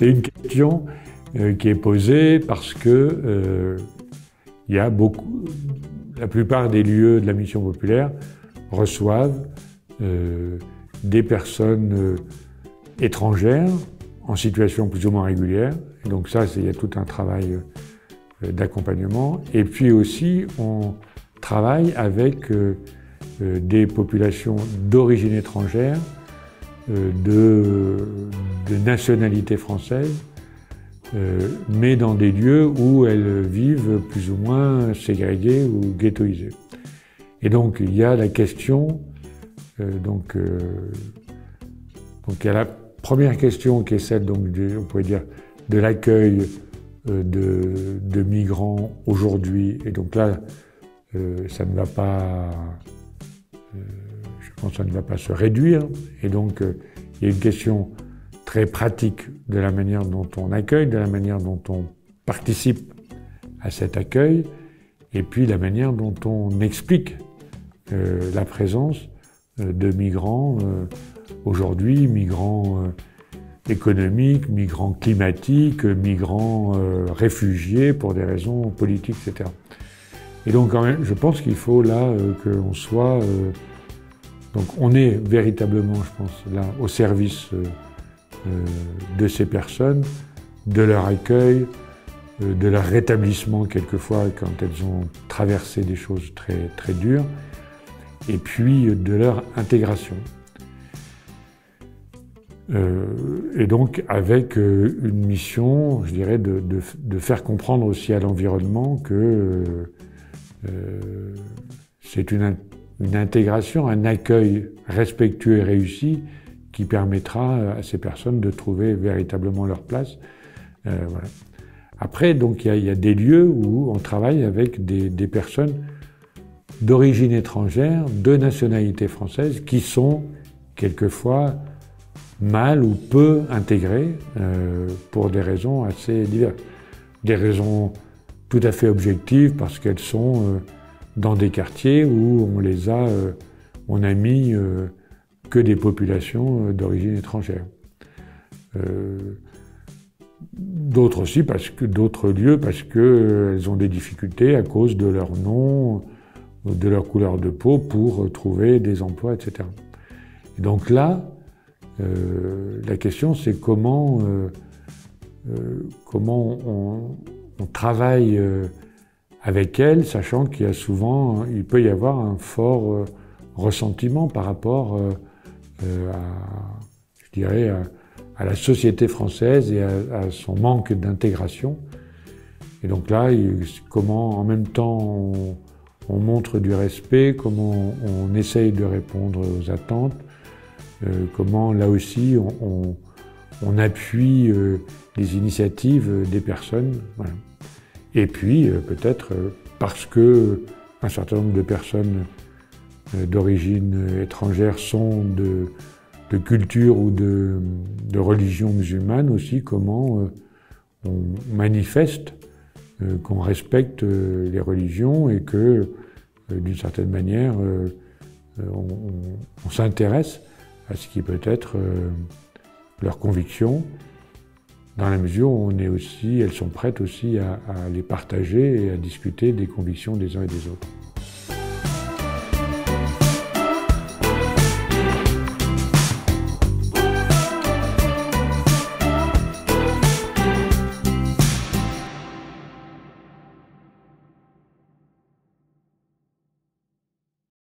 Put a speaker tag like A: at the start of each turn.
A: C'est une question qui est posée parce que il y a la plupart des lieux de la mission populaire reçoivent des personnes étrangères en situation plus ou moins régulière. Et donc ça, il y a tout un travail d'accompagnement. Et puis aussi, on travaille avec des populations d'origine étrangère, de nationalité française, mais dans des lieux où elles vivent plus ou moins ségrégées ou ghettoisées. Et donc il y a la question, donc il y a la première question qui est celle, donc, on pourrait dire, de l'accueil de migrants aujourd'hui. Et donc là, ça ne va pas, je pense que ça ne va pas se réduire. Et donc il y a une question très pratique de la manière dont on accueille, de la manière dont on participe à cet accueil, et puis la manière dont on explique la présence de migrants aujourd'hui, migrants économiques, migrants climatiques, migrants réfugiés pour des raisons politiques, etc. Et donc quand même, je pense qu'il faut là qu'on soit... donc on est véritablement, je pense, là au service de ces personnes, de leur accueil, de leur rétablissement quelquefois quand elles ont traversé des choses très, très dures, et puis de leur intégration. Et donc avec une mission, je dirais, de faire comprendre aussi à l'environnement que c'est une intégration, un accueil respectueux et réussi qui permettra à ces personnes de trouver véritablement leur place. Voilà. Après, donc, il y a des lieux où on travaille avec des personnes d'origine étrangère, de nationalité française, qui sont quelquefois mal ou peu intégrées pour des raisons assez diverses. Des raisons tout à fait objectives parce qu'elles sont dans des quartiers où on a mis que des populations d'origine étrangère. D'autres aussi, d'autres lieux parce qu'elles ont des difficultés à cause de leur nom, de leur couleur de peau pour trouver des emplois, etc. Et donc là, la question c'est comment on travaille avec elles, sachant il peut y avoir un fort ressentiment par rapport je dirais, à la société française et à son manque d'intégration. Et donc là, comment en même temps on montre du respect, comment on essaye de répondre aux attentes, comment là aussi on appuie les initiatives des personnes. Voilà. Et puis peut-être parce que un certain nombre de personnes d'origine étrangère sont de culture ou de religion musulmane aussi, comment on manifeste qu'on respecte les religions et que d'une certaine manière on s'intéresse à ce qui peut être leur conviction, dans la mesure où elles sont prêtes aussi à les partager et à discuter des convictions des uns et des autres.